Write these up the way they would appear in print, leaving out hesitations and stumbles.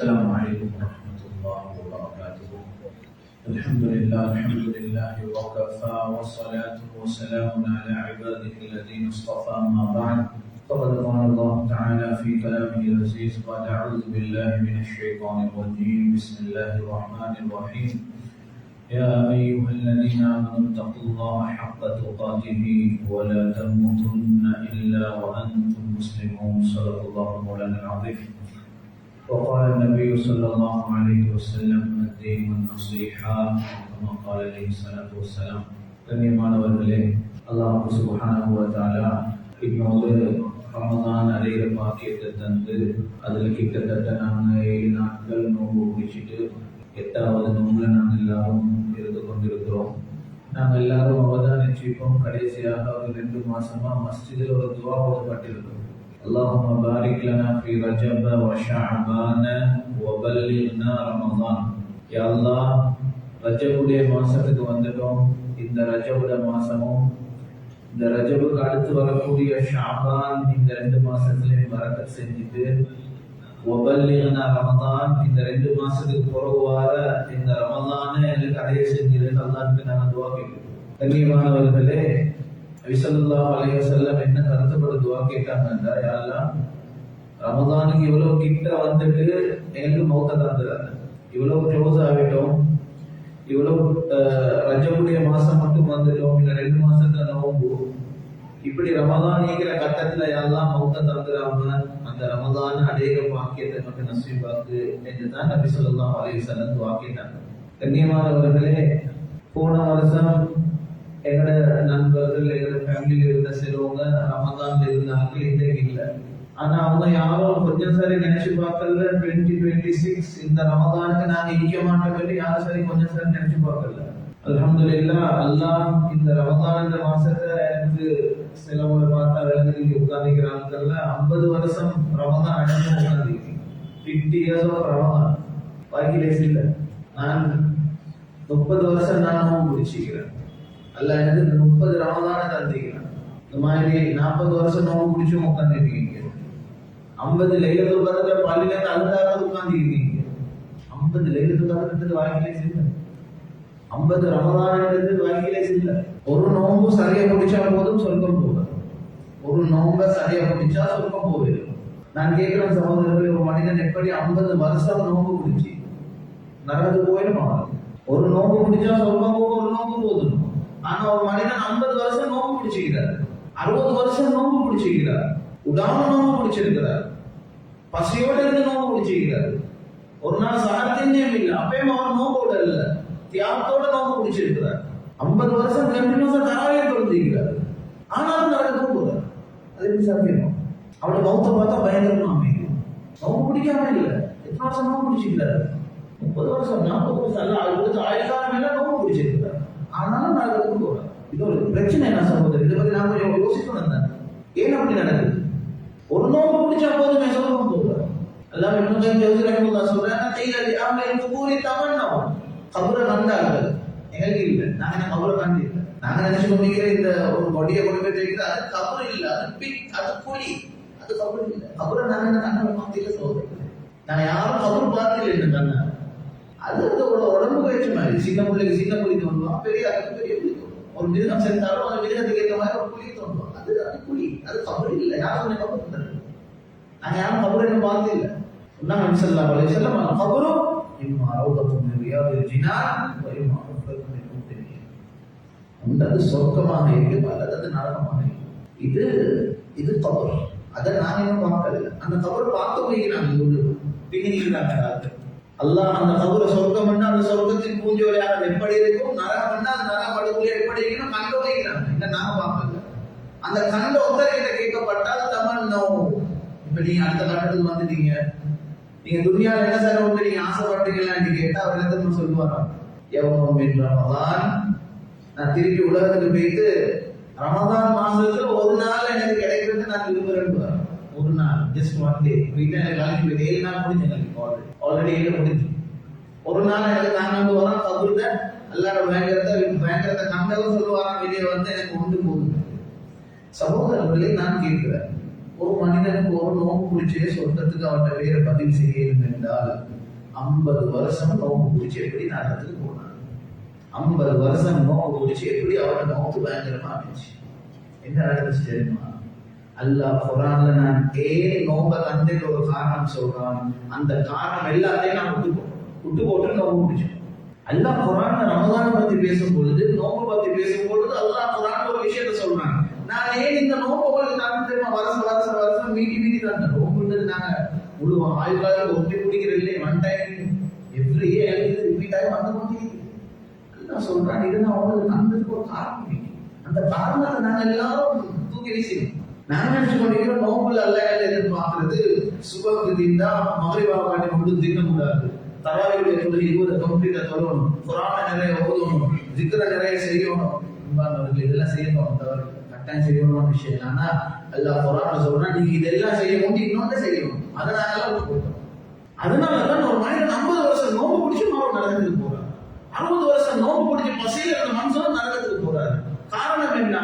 السلام عليكم ورحمة الله وبركاته. الحمد لله وكفى والصلاة والسلام على عباده الذين اصطفى. أما بعد فقد قال الله تعالى في كلامه العزيز بعد أعوذ بالله من الشيطان الرجيم. بسم الله الرحمن الرحيم. يا أيها الذين آمنوا اتقوا الله حق تقاته ولا تموتن إلا وأنتم مسلمون. صدق الله مولانا العظيم. وقال النبي صلى الله عليه وسلم الدين النصيحة كما قال عليه الصلاة والسلام. கண்ணியமானவர்களே, அல்லாஹ் சுப்ஹானஹு வ தஆலா இன்னொரு ரமதான் அடைகிற பாக்கியத்தை தந்து அதில் கிட்டத்தட்ட நாங்கள் 7 நாட்கள் நோன்பு பிடிச்சிட்டு 8வது நோன்புல நாங்கள் எல்லாரும் இருந்து கொண்டிருக்கிறோம். நாங்கள் எல்லாரும் அவதானிச்சிப்போம். கடைசியாக ஒரு 2 மாசமா மஸ்ஜிதில் ஒரு துவா ஓதப்பட்டிருக்கிறோம். اللهم بارك لنا في رجب وشعبان وبلغنا رمضان. يا الله, ரஜபுடைய மாசத்துக்கு வந்துட்டோம். இந்த ரஜபுட மாசமும் இந்த ரஜபுக்கு அடுத்து வரக்கூடிய ஷாபான் இந்த 2 மாசத்துலயும் பரக்கத் செஞ்சுட்டு வபல்லிகனா ரமதான் இந்த 2 மாசத்துக்கு பிறகு வர இந்த ரமதானை எங்களுக்கு அடைய செஞ்சது அல்லாஹ்வுக்கு நாங்கள் துவா கேட்கிறோம். கண்ணியமானவர்களே, நபி ஸல்லல்லாஹு அலைஹி வஸல்லம் என்ன கருத்துப்பட துவா கேட்டாங்கன்னா, யா அல்லாஹ், ரமதானுக்கு இவ்வளவு கிட்ட வந்துட்டு எங்களுக்கு மௌத்த தந்துறாரு, இவ்வளவு க்ளோஸ் ஆகிட்டோம், இவ்வளவு ரஜபுடைய மாசம் மட்டும் வந்துட்டோம், இல்ல 2 மாசத்துல நோம்பு, இப்படி ரமதான் நீங்கிற கட்டத்துல யா அல்லாஹ் மௌத்த தந்துராம அந்த ரமதான அடைகிற பாக்கியத்தை மட்டும் நசீபாக்கு என்றுதான் நபி ஸல்லல்லாஹு அலைஹி வஸல்லம் துவா கேட்டாங்க. கண்ணியமானவர்களே, போன வருஷம் எங்களோட நண்பர்கள் எங்களோட ஃபேமிலியில இருந்த சிலவங்க ரமதான் இருந்தாங்க, இன்றைக்கு இல்லை. ஆனா அவங்க யாரும் கொஞ்சம் சரி நினைச்சு பார்க்கல 2026 இந்த ரமதானுக்கு நாங்க ஈக்க மாட்டோம், யாரும் சரி கொஞ்சம் சரி நினைச்சு பார்க்கல. அல்ஹம்துலில்லாஹ், அல்லாஹ் இந்த ரமதான் இந்த மாசத்தை எனக்கு சிலவங்களை பார்த்தா விலங்குக்கு உட்கார்ந்துக்கிறாங்கல்ல, 50 வருஷம் ரமதான் அடைஞ்சு உட்கார்ந்து 50 years of ரமதான் பாக்கிலேஸ் இல்லை. நான் 30 வருஷம் நான் முடிச்சுக்கிறேன். அல்ல, எனக்கு 30 ரமதான தந்திக்கிறான். இந்த மாதிரி 40 வருஷம் நோம்பு பிடிச்சும் உட்காந்துருக்கீங்க. 50 லைலத்துல் கத்ர் பள்ளியில அழுதாக உட்காந்துருக்கீங்க. 50 லைலத்துல் கத்ர் வாழ்க்கையிலே இல்லை. 50 ரமதான வாழ்க்கையிலே இல்லை. ஒரு நோம்பு சரியா பிடிச்சா போதும் சொர்க்கம் போகும். ஒரு நோம்ப சரியா பிடிச்சா சொர்க்கம் போயிடும். நான் கேட்கிறேன் சகோதரர்களே, ஒரு மனிதன் எப்படி 50 வருஷம் நோம்பு பிடிச்சி நரகத்துக்கு போயிடுமா? ஒரு நோம்பு பிடிச்சா சொர்க்கம் போகும், ஒரு நோம்பு போதும். ஆனா ஒரு மனிதன் 50 வருஷம் நோம்பு பிடிச்சிருக்கிறார், 60 வருஷம் நோம்பு பிடிச்சிருக்கிறார், உடாம நோம்பு பிடிச்சிருக்கிறார், பசியோட இருந்து நோம்பு பிடிச்சிருக்கிறார், ஒரு நாள் சகத்தின்யம் இல்லை, அப்பயும் அவர் நோம்போட இல்ல, தியாகத்தோட நோம்பு பிடிச்சிருக்கிறார். 50 வருஷம் கண்டினியூஸா தராவே தொழுதிருக்கிறார், ஆனாலும் நரகத்துக்கு போறார். அது எப்படி சாத்தியம்? அவரோட மௌத்தை பார்த்தா பயங்கரமா அமையும். நோம்பு பிடிக்காம இல்லை, எத்தனை வருஷம் நோம்பு பிடிச்சிருக்கிறார்? 30 வருஷம் 40 வருஷம் அல்ல, அது கொடுத்து 1000 காலம் எல்லாம் நோம்பு பிடிச்சிருக்கிறார், ஆனாலும் நரகத்துக்கு போறார். இது ஒரு பிரச்சனை. என்ன சகோதரர், இதை பத்தி நாம கொஞ்சம் யோசிக்கணும் தான். ஏன் அப்படி நடக்குது? ஒரு நோம்பு பிடிச்சா போதுமே சொர்க்கம் போகிறார். அல்லாஹ் இப்னு ஜௌசி ரஹ்மத்துல்லாஹி சொல்றாங்க, தைலதி ஆமலின் குபூரி தமன்னவ். கபரை கண்டார்கள், எங்களுக்கு இல்லை, நாங்க கபரை கண்டு இல்லை. நாங்க நினைச்சு கொண்டிருக்கிற இந்த ஒரு கொடியை கொண்டு போய் தெரிவிக்கிற அது கபர் இல்லை, அது பிக், அது குழி, அது கபர் இல்லை. கபரை நாங்க என்ன கண்ணை பார்த்தில சகோதரர், நாங்க யாரும் கபர் பார்த்தில இந்த கண்ணை. அது உடம்பு பயிற்சி மாதிரி. சின்ன பிள்ளைக்கு சின்ன குழி தோன்றுவோம், பெரிய பெரிய குழி தோன்றும். ஒரு மிருகம் செஞ்சாலும் அந்த மிருகத்துக்கு ஏற்ற மாதிரி ஒரு குழி தோன்றும். அது குழி, அது கபர் இல்லை. யாரும் கபர் தரல, நாங்க யாரும் கபர் என்ன பார்த்து இல்லை. சொன்னாங்க நபி ஸல்லல்லாஹு அலைஹி வஸல்லம், கபரும் இம்மா ரௌதத்தும் மின் ரியாதில் ஜினான் வ இம்மா ரௌதத்தும் மின் ஊதில் ஜன்னah. அது சொர்க்கமாக இருக்கும் அல்லது அது நரகமாக இருக்கும். இது கபர். அதை நாங்க இன்னும் பார்க்கல. அந்த கபரை பார்த்து போய் நாங்க பின்னிக்கிறாங்க. அல்லாஹ் அந்த கபரை சொர்க்கம் பண்ணா அந்த சொர்க்கத்தின் பூஞ்சோலையாக எப்படி இருக்கும், நரகம் பண்ணா அந்த நரக படுகொலை எப்படி இருக்கணும் கண்டு வைக்கிறாங்க. இந்த நாம பார்க்கல. அந்த கண்ட ஒத்தரைகிட்ட கேட்கப்பட்டால் தமன்னோ, இப்ப நீங்க அடுத்த கட்டத்துக்கு வந்துட்டீங்க, நீங்க துனியால என்ன சார் வந்து நீங்க ஆசைப்பட்டீங்களான்னு கேட்டா அவர் என்ன சொல்லுவாரா, எவனும் மின் ரமதான், நான் திருப்பி உலகத்துக்கு போயிட்டு ரமதான் மாசத்துல ஒரு நாள் எனக்கு கிடைக்கிறது நான் விரும்புறேன்னு. ஒரு நாள், ஜஸ்ட் ஒன் டே வீட்டை வேலைக்கு 7 நாள் முடிஞ்சு ஆல்ரெடி 7 முடிஞ்சு. ஒரு நாள் எனக்கு நாங்க வந்து வரோம் கபூர்ல அல்லாஹ் பயங்கரத்தை கண்டவங்க சொல்லுவாங்க, வெளியே வந்து எனக்கு கொண்டு போகுது. சகோதரர்களே, நான் கேட்கிறேன், ஒரு மனிதனுக்கு ஒரு நோம்பு பிடிச்சே சொர்க்கத்துக்கு அவன் பேரை பதிவு செய்யணும் என்றால் 50 வருஷம் நோம்பு பிடிச்சி எப்படி நரகத்துக்கு போனான். 50 வருஷம் நோம்பு பிடிச்சி எப்படி அவரோட நோம்பு பயங்கரமா இருந்துச்சு. என்ன நடந்துச்சு தெரியுமா? அல்லாஹ் குர்ஆன்ல நான் ஏன் நோம்ப தந்தைக்கு ஒரு காரணம் சொல்றான். அந்த காரணம் எல்லாத்தையும் நான் விட்டு போட்டு நோம்பு பிடிச்சோம். அல்லாஹ் குர்ஆன்ல ரமலானை பத்தி பேசும் பொழுது, நோம்பு பத்தி பேசும் பொழுது அல்லாஹ் குர்ஆன்ல ஒரு விஷயத்தை சொல்றான். நான் ஏன் இந்த நோம்பு உங்களுக்கு தந்து தெரியுமா? வருஷம் மீட்டி தந்த நோம்புன்றது நாங்க முழு ஆயுள்காலம் ஒட்டி பிடிக்கிறது இல்லை. One time every year repeat ஆகி வந்து கொண்டிருக்கிறது. அல்லாஹ் சொல்றான், இது நான் உங்களுக்கு தந்ததுக்கு ஒரு காரணம். அந்த காரணத்தை நாங்க எல்லாரும் தூக்கி வீசிடும். நாங்க நினைச்சு கொண்டிருக்கிறோம் நோம்புல அல்லாஹ் எதிர்பார்க்கிறது சுபஹ்க்கு தீந்தா மக்ரிபா காட்டி மட்டும் தின்ன கூடாது, தராவியுடைய தொழுகை 20 கம்ப்ளீட்டா தொழணும், குர்ஆனை நிறைய ஓதணும், திக்ர நிறைய செய்யணும். இதெல்லாம் செய்யணும், தவறு கட்டாயம் செய்யணும்னு விஷயம். ஆனா அல்லாஹ் குர்ஆன்ல சொல்றான், நீங்க இதெல்லாம் செய்யணும், இன்னொன்னு செய்யணும். அதனாலதான் கொடுத்தோம். அதனாலதான் ஒரு மனிதன் 50 வருஷம் நோம்பு பிடிச்சி அவன் நரகத்துக்கு போறாரு. 60 வருஷம் நோம்பு பிடிச்சி பசியில இருந்த மனுஷனும் நரகத்துக்கு போறாரு. காரணம் என்ன?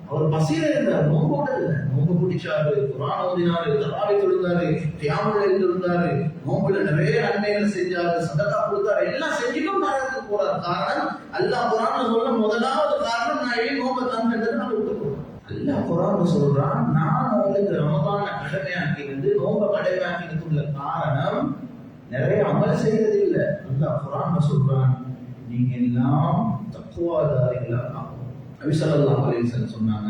அவர் பசியில இருந்தார், நோம்பு இல்லை. நோம்பு பிடிச்சாரு, குர்ஆன் ஓதினாரு, தராவி தொழுதாரு, கியாமுல் இருந்தாரு, நோம்புல நிறைய நன்மைகள் செஞ்சாரு, சதகா கொடுத்தாரு, எல்லாம் செஞ்சுட்டும் நரகத்துக்கு போறாரு. காரணம் அல்லாஹ் குர்ஆன்ல சொல்ல முதலாவது காரணம், நான் ஏன் நோம்பை தந்தேன் நம்ம விட்டு போறோம். அல்லாஹ் குர்ஆன்ல சொல்றான், நான் உங்களுக்கு ரமலானை கடமையாக்கினது, நோம்பை கடமையாக்கினதுக்குள்ள காரணம் நிறைய அமல் செய்யறது இல்லை. அல்லாஹ் குர்ஆன்ல சொல்றான், நீங்க எல்லாம் தக்வாதாரிகளா. நபி ஸல்லல்லாஹு அலைஹி வஸல்லம் சொன்னாங்க,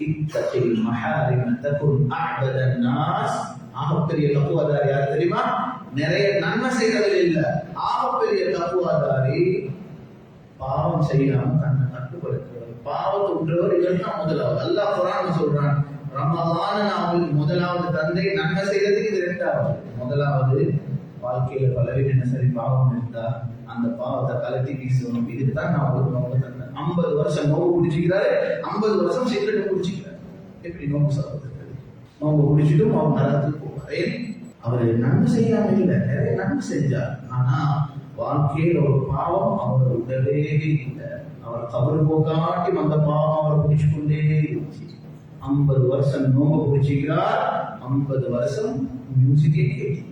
இத்தகில் மஹாரிம தகுன் அஅபதன் நாஸ். ஆகப்பெரிய தக்வாதாரி யார் தெரியுமா? நிறைய நன்மை செய்யறது இல்ல. ஆகப்பெரிய தக்வாதாரி பாவம் செய்யாம தன்னை கட்டுப்படுத்துவார். பாவத்தை விட்டுறவர் இவர்தான் முதலாவது. அல்லாஹ் குர்ஆன்ல சொல்றான், ரமலான நான் முதலாவது தந்தை, நன்மை செய்யறதுக்கு இது இரண்டாவது. முதலாவது வாழ்க்கையில பலவீன சரி பாவம் இருந்தா அந்த பாவத்தை கலட்டி வீசணும். இதுதான் நான் ஒரு நோம்பு தந்தேன். 50 வருஷம் நோம்பு குடிச்சிக்கிறாரு, 50 வருஷம் சிகரெட் குடிச்சிக்கிறாரு. எப்படி நோம்பு சாப்பிடுறது? நோம்பு குடிச்சிட்டும் அவர் நரகத்துக்கு போவாரு. அவர் நன்மை செய்யாம இல்லை, நிறைய நன்மை செஞ்சார். ஆனா வாழ்க்கையில் ஒரு பாவம் அவர் உடலே இல்லை. அவர் கபரு போக்காட்டி அந்த பாவம் அவரை குடிச்சு கொண்டே இருந்துச்சு. 50 வருஷம் நோம்பு குடிச்சிக்கிறார், 50 வருஷம் மியூசிக்கே கேட்கிறார்,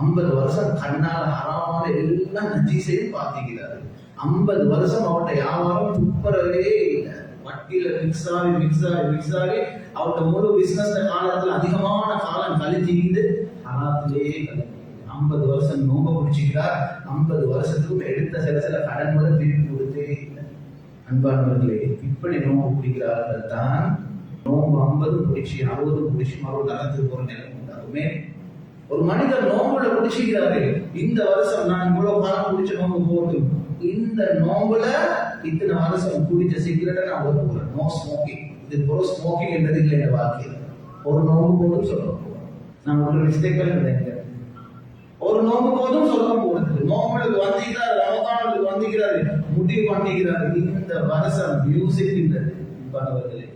50 வருஷம் கண்ணால ஹராமான எல்லாம் நஜீஸையும் பார்த்துக்கிறாரு, 50 வருஷம் அவருடைய வியாபாரம் துப்புறவே இல்லை. வட்டியில மிக்ஸ் ஆகி அவருடைய முழு பிசினஸ் காலத்துல அதிகமான காலம் கழிச்சிக்கிட்டு ஹராத்திலே கழிச்சு 50 வருஷம் நோம்பு பிடிச்சிக்கிறார். 50 வருஷத்துக்கும் எடுத்த சில கடன் கூட திருப்பி கொடுத்தே இல்லை. அன்பானவர்களே, இப்படி நோம்பு பிடிக்கிறார்கள் தான் நோம்பு 50 பிடிச்சி 60 பிடிச்சி மறுபடியும் நரகத்துக்கு போற நிலை உண்டாகுமே. ஒரு மனிதர் நோம்புல பிடிச்சிக்கிறாரு, இந்த வருஷம் நான் இவ்வளவு காலம் பிடிச்ச நோம்பு போட்டு, இந்த நோம்புல இத்தனை வருஷம் குடிச்ச சிகரெட்டை நான் ஒதுக்குறேன். No smoking. இது ப்ரோ ஸ்மோக்கிங் என்றது இல்லை என் வாழ்க்கையில். ஒரு நோம்பு போதும் சொல்ல போறேன். நான் ஒரு மிஸ்டேக் நினைக்கிறேன். ஒரு நோம்பு போதும் சொல்ல போறது. நோம்புக்கு வந்திக்கிறாரு, ரமதானுக்கு வந்திக்கிறாரு, முடிவு பண்ணிக்கிறாரு, இந்த வருஷம் மியூசிக் இல்லது. அவர்களே,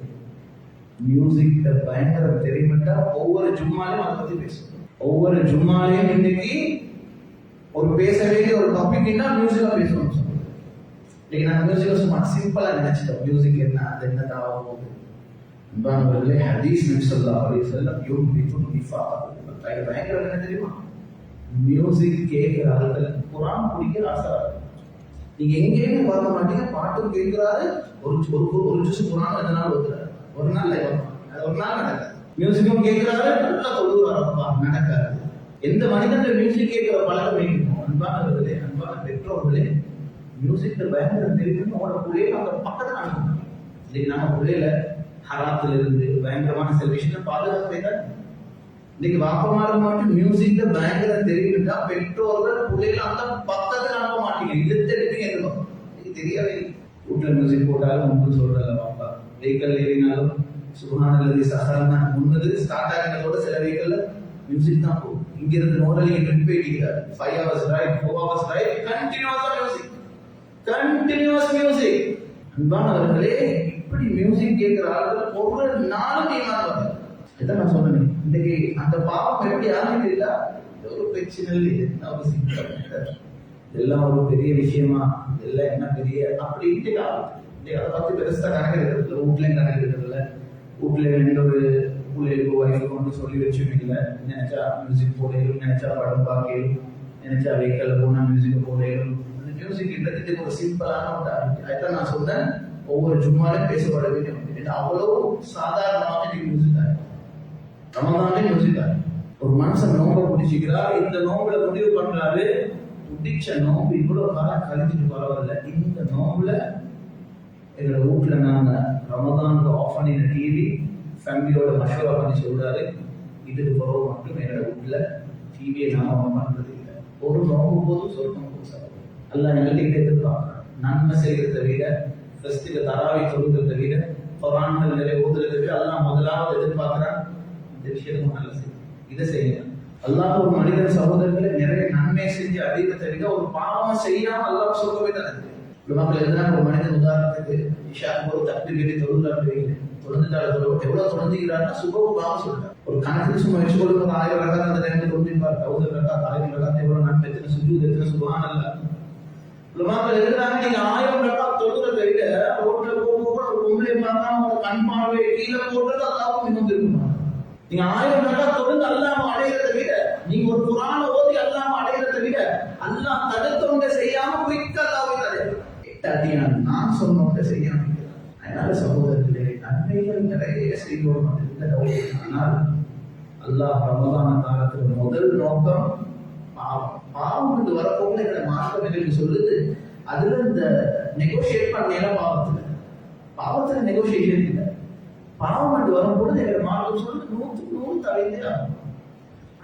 மியூசிக் பயங்கரம் தெரியுமிட்டா ஒவ்வொரு ஜும்மாலையும் அதை பத்தி பேசுவோம். ஒவ்வொரு ஜும்மாலையும் இன்னைக்கு ஒரு பேச வேண்டிய ஒரு டாபிக்னா மியூசிக்கா பேசணும். இன்னைக்கு நான் மியூசிக்கை சும்மா சிம்பிளா நினைச்சிட்டோம். மியூசிக் என்ன, அது என்ன தாவ போகுது. அன்பானவர்களே, ஹதீஸ் நபி ஸல்லல்லாஹு அலைஹி வஸல்லம் யுஹ்பிதுல் நிஃபாக். பயங்கரம் என்ன தெரியுமா? மியூசிக் கேட்கிற ஆட்கள் குர்ஆன் படிக்கிற ஆசை. நீங்க எங்கேயுமே பார்க்க மாட்டீங்க, பாட்டும் கேட்கிறாரு, ஒரு ஜூஸ் குர்ஆன் எந்த நாள் ஓதுறாரு, ஒரு நாள் ஒரு நாள் நடக்காது. மியூசிக்கும் கேட்கிறாரு, நல்லா தொழுகிறாரப்பா, நடக்காது. எந்த மனிதன் மியூசிக் கேட்கிற பழக்கம் வைக்கணும். அன்பானவர்களே, அன்பான பெற்றோர்களே, மியூசிக்ல பயங்கரம் தெரியும். உங்களோட பிள்ளைய அவங்க பக்கத்துல அனுப்பணும். இன்னைக்கு நம்ம பிள்ளையில ஹராத்துல இருந்து பயங்கரமான சில விஷயங்கள் பாதுகாப்பே தான். இன்னைக்கு வாப்பமார மட்டும் மியூசிக்ல பயங்கரம் தெரியும்னா பெற்றோர்கள் பிள்ளைகளை அந்த பக்கத்துல அனுப்ப மாட்டீங்க, இழுத்தெடுப்பீங்க. எனக்கு தெரியவே இல்லை. வீட்டுல மியூசிக் போட்டாலும் உங்களுக்கு சொல்றல வாப்பா, வெஹிக்கல் ஏறினாலும் சுகானல்லது சஹரனா முன்னது ஸ்டார்ட் ஆகிறதோட சில வெஹிக்கல்ல மியூசிக் தான் போகும். இங்க இருந்து நோரலி ட்ரிப் போயிட்டீங்க, 5 hours drive, 4 hours drive, continuous music. அன்பானவர்களே, இப்படி மியூசிக் கேட்கிற ஆளுகள் ஒவ்வொரு நாளும் ஏமாறுவாங்க. இதான் நான் சொன்னேன். இன்னைக்கு அந்த பாவம் எப்படி ஆரம்பிக்கிறீங்களா? ஒரு பிரச்சனை இல்லை, இதெல்லாம் ஒரு பெரிய விஷயமா, இதெல்லாம் என்ன பெரிய அப்படி இன்னைக்கு அதை பார்த்து பெருசா கணக்கு எடுக்கிறது, வீட்லயும் கணக்கு எடுக்கிறதுல, வீட்டுல ரெண்டு ஒரு பிள்ளைகளுக்கு வைக்கணும்னு சொல்லி வச்சும் இல்லை. நினைச்சா மியூசிக் போடையும், நினைச்சா படம் பார்க்கையும், நினைச்சா வெஹிக்கல்ல போனா மியூசிக் போடையும். அந்த மியூசிக் கிட்டத்தட்ட ஒரு சிம்பிளான ஒன்றா இருக்கு. அதுதான் நான் சொன்னேன், ஒவ்வொரு ஜும்மாலையும் பேசப்பட வேண்டும். அவ்வளவு சாதாரணமாக நீங்க மியூசிக் ஆகும். ரமதானே மியூசிக் ஆகும். ஒரு மனுஷன் நோம்ப பிடிச்சிக்கிறார், இந்த நோம்புல முடிவு பண்றாரு, பிடிச்ச நோம்பு இவ்வளவு காலம் கழிச்சுட்டு பரவாயில்ல, இந்த நோம்புல எங்களோட வீட்டுல நாங்க ரமதானுக்கு ஆஃப் பண்ணின டிவி ஃபேமிலியோட மஷூரா பண்ணி சொல்றாரு, இதுக்கு பிறகு மட்டும் எங்களோட வீட்டுல டிவியை நாம ஆன் பண்றது இல்லை. ஒரு நோம்பு போதும் சொர்க்கம் போதும். எல்லாம் எங்கள்கிட்ட எதிர்பார்க்கிறோம். நன்மை செய்யறதை விட, ஃபெஸ்டிவ தராவி தொழுகிறதை விட, குர்ஆன்கள் நிறைய ஓதுறதை விட எல்லாம் முதலாவது எதிர்பார்க்கிறான் இந்த விஷயத்துக்கு நல்ல செய்யும். இதை செய்யணும். அல்லாஹ் ஒரு மனிதன் சகோதரர்களை நிறைய நன்மை செஞ்சு அதிகத்தை விட ஒரு பாவம் செய்யாம அல்லாஹ் சொல்லவே தரது. மக்கள் எதுனா ஒரு மனிதன் உதாரணத்துக்கு இஷாக்கு ஒரு தட்டு கட்டி தொழுகிறான்னு தொழுந்துட்டால எவ்வளவு தொழுந்துக்கிறாருன்னா சுபகு பாவம் சொல்றாரு. ஒரு கணக்கு சும்மா வச்சு கொடுக்க 1000 ரகாத் அந்த டைம்ல தொழுந்திருப்பார். 1000 ரகாத் 1000 ரகாத் எவ்வளவு நன்மை, எத்தனை சுஜூத், எத்தனை சுப்ஹானல்லாஹ். மக்கள் எதுனாங்க நீங்க 1000 ரகாத் தொழுகிறதை விட ரோட்ல போகும்போது ஒரு பொம்பளை பார்த்தா ஒரு கண் பார்வை கீழே போடுறது அல்லாஹ்வுக்கு இன்னும் இருக்குமா? நீங்க 1000 ரகாத் தொழுந்து அல்லாஹ் அடைகிறதை விட, நீங்க ஒரு குர்ஆனை ஓதி அல்லாஹ் அடைகிறதை விட, அல்லாஹ் தடுத்தவங்க செய்யாம குயிக்க அல்லாஹ்வை தடுக்கிறான். நான் சொன்னவங்க செய்யாம. அதனால சகோதரர்களே, நன்மைகள் நிறைய செய்வோம். ஆனால் அல்லாஹ் ரமதான காலத்துல முதல் நோக்கம் பாவம். பாவம் என்று வரப்போது எங்களை மார்க்க நிகழ்ச்சி சொல்லுது, அதுல இந்த நெகோசியேட் பண்ண பாவத்துல நெகோசியேஷன் இல்லை. பாவம் என்று வரும்போது எங்களை மார்க்கம் சொல்லுது 100க்கு 100 தவிர்த்து ஆகும்.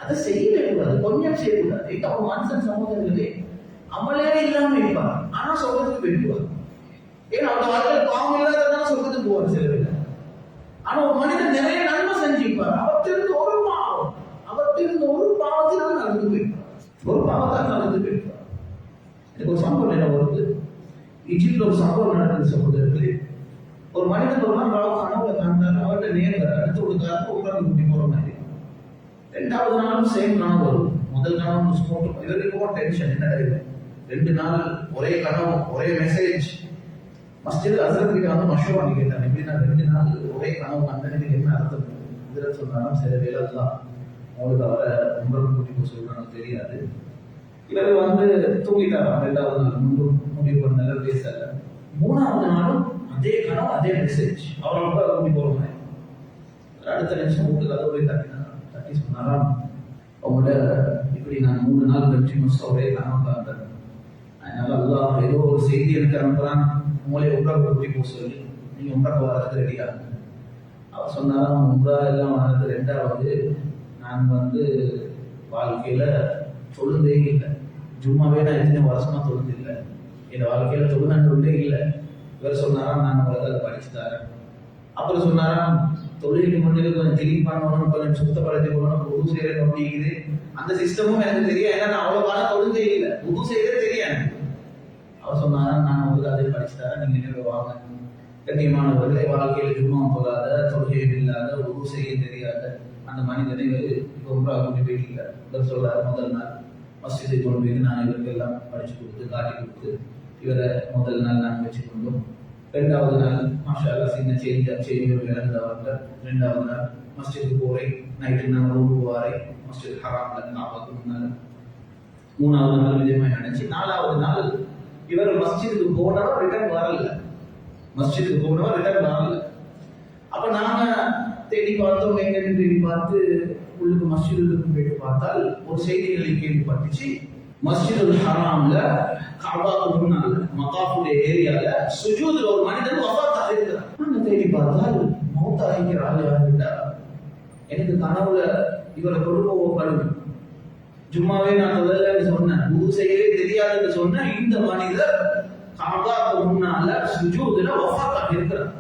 அதை செய்யவே கூடாது, கொஞ்சம் செய்யக்கூடாது. இப்போ ஒரு மனுஷன் சமூகங்களே அமலே இல்லாம இருப்பார், ஆனா சொல்றதுக்கு போயிடுவார். ஏன்னா அவங்க வாழ்க்கையில் பாவம் இல்லாததுனால சொல்றதுக்கு போவார் சில பேர். ஆனா ஒரு மனிதன் நிறைய நன்மை செஞ்சிருப்பார், அவற்றிலிருந்து ஒரு பாவத்திலும் நடந்து போயிருப்பார், ஒரு பாவத்தால் நடந்து போயிருப்பார். எனக்கு ஒரு சம்பவம் என்ன வருது, ஈஜிப்ட்ல ஒரு சம்பவம் நடந்தது சகோதரர்களே. ஒரு மனிதன் ஒரு நாள் கனவுல காண்டாரு, அவர்கிட்ட நேரம் அடுத்து ஒரு காரணம் உட்கார்ந்து கூட்டி போற மாதிரி. 2வது நாளும் சேம் கனவு வரும். முதல் கனவு ஸ்மோட், இவருக்கு டென்ஷன், என்ன 2 நாள் ஒரே கனவு, ஒரே மெசேஜ். மஸ்ஜித் ஹஸ்ரத் கிட்ட வந்து மஷூரா கேட்டாங்க, இப்படி நான் 2 நாள் ஒரே கனவு கண்டனுக்கு என்ன அர்த்தம்? இதுல சொன்னாலும் சில வேலை தான் அவங்களுக்கு அவரை உங்களை கூட்டி போய் சொல்றாங்க தெரியாது. இவர் வந்து தூங்கிட்டாராம். 2வது நாள் முடிவு பண்ண பேசல. 3வது நாளும் அதே கனவு, அதே மெசேஜ். அவர் ரொம்ப கூட்டி போற மாதிரி. அடுத்த நிமிஷம் வீட்டுக்கு அதை போய் தட்டி சொன்னாராம், அவங்களோட இப்படி நான் 3 நாள் கண்டினியூஸா ஒரே கனவு பார்த்தேன். அதனால அல்லாஹ் ஏதோ ஒரு செய்தி எனக்கு அனுப்புறான், உங்களை உட்கார கூட்டி போக சொல்லி நீங்க உட்கார வர்றதுக்கு ரெடியா. அவர் சொன்னாராம், உங்களா எல்லாம் வர்றது 2வது நான் வந்து வாழ்க்கையில தொழுந்தே இல்லை, ஜும்மாவே நான் எத்தனை வருஷமா தொழுந்து இல்லை, என் வாழ்க்கையில தொழுந்தே இல்லை. இவர் சொன்னாராம், நான் உங்களுக்கு அதை படிச்சு தரேன். அப்புறம் சொன்னாராம், தொழிலுக்கு முன்னாடி கொஞ்சம் கிளீன் பண்ணணும், கொஞ்சம் சுத்தப்படுத்தி போகணும், உது செய்யறது அப்படிங்குது. அந்த சிஸ்டமும் எனக்கு தெரியும், ஏன்னா நான் அவ்வளவு காலம் தொழுந்தே இல்லை, உது செய்யறதே தெரியாது. அவர் சொன்னாராம், நான் உங்களுக்கு அதை படிச்சு தரேன், நீங்க வாங்க. கண்ணியமானவர்களே, வாழ்க்கையில ஜும்மா போகாத, தொழுகை இல்லாத, உது செய்ய தெரியாத அந்த மனிதனை இப்போ ஒன்றாக கூட்டி போயிருக்கிறார். இவர் சொல்றாரு, முதல் நாள் மஸ்ஜிதை கொண்டு போய் நான் இவருக்கு எல்லாம் படிச்சு கொடுத்து காட்டி கொடுத்து இவரை முதல் நாள் நாங்கள் வச்சுக்கொண்டோம். 2வது நாள் மாஷா அல்லாஹ் சின்ன செய்திகள் இழந்தவர்கள். 2வது நாள் மஸ்ஜிதுக்கு போறேன், நைட்டு நான் ரூமுக்கு வாரேன், மஸ்ஜித் ஹராம்ல காபாக்கு முன்னால. 3வது நாள் விஜயமா நினைச்சு 4வது நாள் இவர் மஸ்ஜிதுக்கு போனவர் ரிட்டர்ன் வரல. அப்ப நாங்க தேடி பார்த்தோம், எங்கன்னு தேடி பார்த்து உள்ளுக்கு மஸ்ஜிதுக்கு போயிட்டு பார்த்தால் ஒரு செய்திகளை கேள்விப்பட்டுச்சு, மஸ்ஜிதுல் ஹராம்ல காபாக்கு முன்னால மகாஃபுடைய ஏரியால சுஜூதுல ஒரு மனிதன் வஃபாத் ஆகியிருக்கிறார். நாங்க தேடி பார்த்தால் மௌத் ஆகிக்கிற ஆள் யாருன்னா, எனக்கு கனவுல இவரை கொடுப்போம். ஜும்மாவே நான் தொழில் சொன்னேன், உது செய்யவே தெரியாதுன்னு சொன்ன இந்த மனிதர் காபாக்கு முன்னால சுஜூதுல வஃபாத் ஆகியிருக்கிறார்.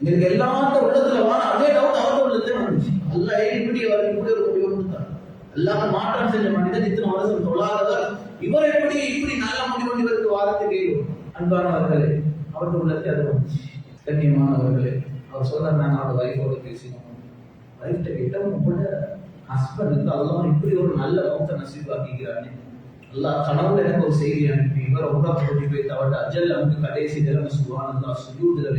எனக்கு எல்லாத்த உள்ளத்துல வான அதே டவுட் அவர்கிட்ட உள்ளதே வந்துச்சு. அல்லாஹ் இப்படி ஒரு முடிவு கொடுத்தார். அல்லாஹ் மாற்றம் செஞ்ச மனிதன் இத்தனை வருஷம் தொழாதவர், இவர் இப்படி நல்ல முடிவு இவருக்கு வாரத்துக்கு அன்பானவர்களே, அவருக்கு உள்ளதே அது வந்துச்சு. கண்ணியமானவர்களே, அவர் சொல்றாரு, நாங்கள் அவரோட வைஃபோட பேசினோம். வைஃப்ட கிட்ட உங்களோட ஹஸ்பண்ட் அல்லாஹ் இப்படி ஒரு நல்ல மௌத்த நசீபாக்கிக்கிறானே, அல்லாஹ் கனவுல எனக்கு ஒரு செய்தி அனுப்பி இவர் ரொம்ப கூட்டி போய் தவிர அஜல் அவனுக்கு கடைசி நிலைமை சுப்ஹானல்லாஹ் சுஜூதுல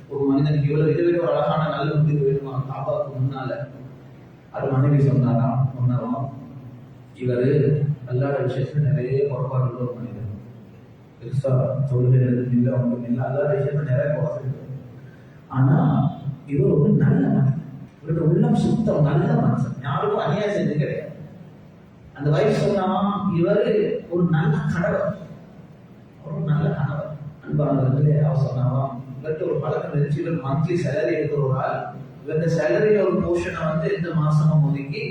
ஒரு மனிதனுக்கு இவ்வளவு இதுவே ஒரு அழகான நல்ல முடிவு வேணுமா காபாவுக்கு முன்னால அது மனைவி சொன்னாராம் சொன்னாராம் இவர் அல்லாத விஷயத்துல நிறைய குறைபாடுள்ள ஒரு மனிதன் பெருசா தொழுகிறது இல்லை ஒன்றும் இல்லை அல்லாத விஷயத்துல நிறைய குறைகள் ஆனா இவர் ஒரு நல்ல மனிதன் இவருடைய உள்ளம் சுத்தம் நல்ல மனுஷன் யாருக்கும் அநியாயம் செஞ்சது கிடையாது அந்த வயசு சொன்னாம் இவர் ஒரு நல்ல கணவர் ஒரு நல்ல கணவர் அன்பானவர்களே அவர் சொன்னாவாம் இவர்கிட்ட ஒரு பழக்கம் இருந்துச்சு இவர் மந்த்லி சேலரி எடுக்கிற ஒரு ஆள் இவருடைய சேலரியில ஒரு போர்ஷனை வந்து இந்த மாசமும் ஒதுக்கி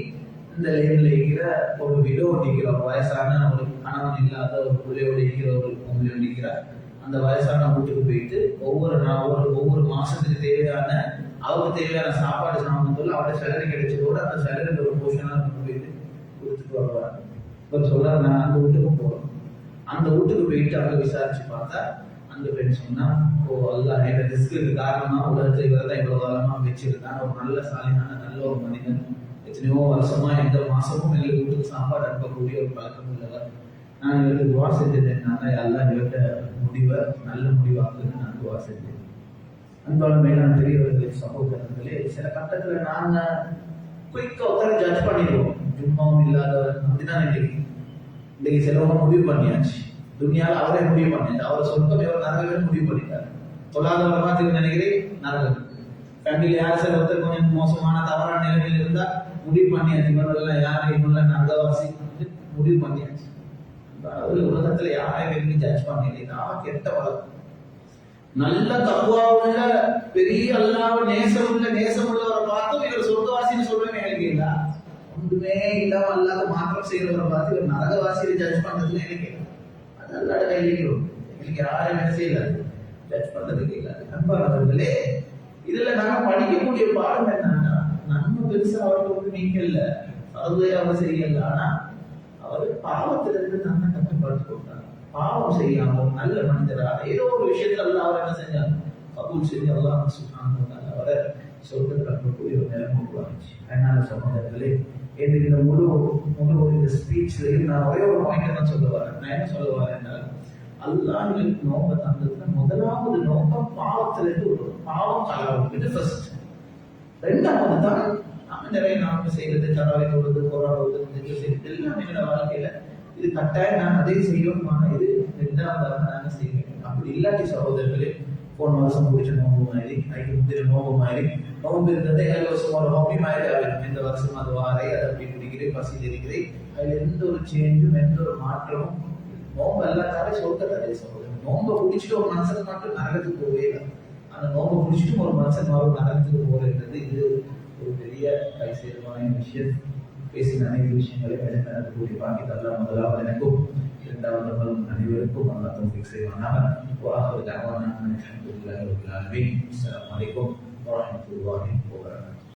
இந்த லைன்ல இருக்கிற ஒரு விடோ ஒட்டிக்கிற ஒரு வயசான ஒரு கணவன் இல்லாத ஒரு பிள்ளையோடு இருக்கிற ஒரு பொங்கலை ஒட்டிக்கிறார் அந்த வயசான வீட்டுக்கு போயிட்டு ஒவ்வொரு மாசத்துக்கு தேவையான அவருக்கு தேவையான சாப்பாடு சாமான் அவருடைய சேலரி கிடைச்சதோட அந்த சேலரி ஒரு போர்ஷனா போயிட்டு கொடுத்துட்டு வருவார் இவர் சொல்றாரு நான் அந்த வீட்டுக்கு போறோம் அந்த வீட்டுக்கு போயிட்டு அவங்க விசாரிச்சு பார்த்தா அந்த பெண் சொன்னா ஓ அல்ல எங்க ரிஸ்க்கு காரணமா உலகத்துல இவர்தான் இவ்வளவு காலமா வச்சிருக்காங்க ஒரு நல்ல சாலியான நல்ல ஒரு மனிதன் எத்தனையோ வருஷமா எந்த மாசமும் எங்களுக்கு வீட்டுக்கு சாப்பாடு அனுப்பக்கூடிய ஒரு பழக்கம் உள்ளவர் நான் இவருக்கு துவா செஞ்சது என்னன்னா எல்லாம் இவர்கிட்ட முடிவை நல்ல முடிவாக்குன்னு நான் துவா செஞ்சேன் அன்பான மேலான பெரியவர்களே சகோதரர்களே சில கட்டத்துல நாங்க குயிக்கா உட்கார ஜட்ஜ் பண்ணிடுவோம் ஜும்மாவும் இல்லாதவர் அப்படிதான் இன்னைக்கு சிலவங்க முடிவு பண்ணியாச்சு துணியால அவரே முடிவு பண்ணியாச்சு அவர் சொந்தம் எவர் நரகவே முடிவு பண்ணிட்டாரு தொழாதவரை பார்த்து நினைக்கிறேன் நரகம் ஃபேமிலியில யார் சில ஒருத்தர் கொஞ்சம் மோசமான தவறான நிலைமையில் இருந்தா முடிவு பண்ணியாச்சு இவரெல்லாம் யாரும் இவங்கள நரகவாசி முடிவு பண்ணியாச்சு உலகத்துல யாரையும் விரும்பி ஜட்ஜ் பண்ணல கெட்ட வளர்ப்பு நல்ல தக்குவாவுள்ள பெரிய அல்லாஹ் நேசம் உள்ளவரை பார்த்தும் இவர் சொர்க்கவாசின்னு சொல்றேன்னு நினைக்கிறீங்களா ஒன்றுமே இல்லாம அல்லாத மாற்றம் செய்யறவரை பார்த்து இவர் நரகவாசியை ஜட்ஜ் பண்றதுன்னு நினைக்கிறேன் அது அல்லாட கையில எங்களுக்கு யாரும் என்ன செய்யல ஜட்ஜ் பண்றதுக்கு இல்லை அன்பானவர்களே இதுல நாங்க படிக்கக்கூடிய பாடம் என்னன்னா நன்மை பெருசா அவருக்கு ஒன்று நீங்க இல்ல அதுவே அவர் செய்யல ஆனா அவர் பாவத்திலிருந்து நன்மை கட்டுப்படுத்தி கொடுத்தார் பாவம் செய்யாம ஒரு நல்ல மனிதரா ஏதோ ஒரு விஷயத்துல எல்லாம் அவர் என்ன செஞ்சார் கபூல் செஞ்சு அல்லாஹ் சுப்ஹானஹு வ தஆலா அவரை சொர்க்கத்துக்கு அனுப்பக்கூடிய ஒரு நிலைமை உருவாச்சு அதனால சகோதரர்களே இந்த முழு இந்த ஸ்பீச்லையும் நான் ஒரே ஒரு பாயிண்ட் தான் சொல்ல வரேன் நான் என்ன சொல்ல வரேன் என்றால் அல்லாஹ் எங்களுக்கு நோக்கம் தந்ததுல முதலாவது நோக்கம் பாவத்திலிருந்து ஒரு பாவம் கலவும் இது ஃபர்ஸ்ட் ரெண்டாவது தான் நாம நிறைய நாம செய்யறது தராவை தொழுது போராடுவது செய்யறது எல்லாம் எங்களோட வாழ்க்கையில இது கட்டாயம் நான் அதை செய்யணுமான இது ரெண்டாவதாக நாங்க செய்யணும் அப்படி இல்லாட்டி சகோதரர்களே போன வருஷம் முடிச்ச நோம்பு மாதிரி அதுக்கு முந்திர நோம்பு மாதிரி நோம்பு இருந்தது 7 வருஷம் ஒரு ஹாபி மாதிரி ஆகிடும் இந்த வருஷம் அது வாரை அதை அப்படி குடிக்கிறேன் பசியில் இருக்கிறேன் அதுல எந்த ஒரு சேஞ்சும் எந்த ஒரு மாற்றமும் நோம்பு எல்லாத்தாலே சொர்க்கத்தாலே சகோதரர் நோம்பை குடிச்சிட்டு ஒரு மனுஷன் மட்டும் நரகத்துக்கு போவே இல்லை அந்த நோம்பை குடிச்சிட்டு ஒரு மனுஷன் மாறும் நரகத்துக்கு போறது இது ஒரு பெரிய கைசேதமான விஷயம் பேசின அனைத்து விஷயங்களை கூடிய பாக்கி தரலாம் முதலாவது எனக்கும் இரண்டாவது அனைவருக்கும் அல்லா தௌஃபீக் செய்வானாக وآخر دعوانا أن الحمد لله رب العالمين السلام عليكم ورحمة الله وبركاته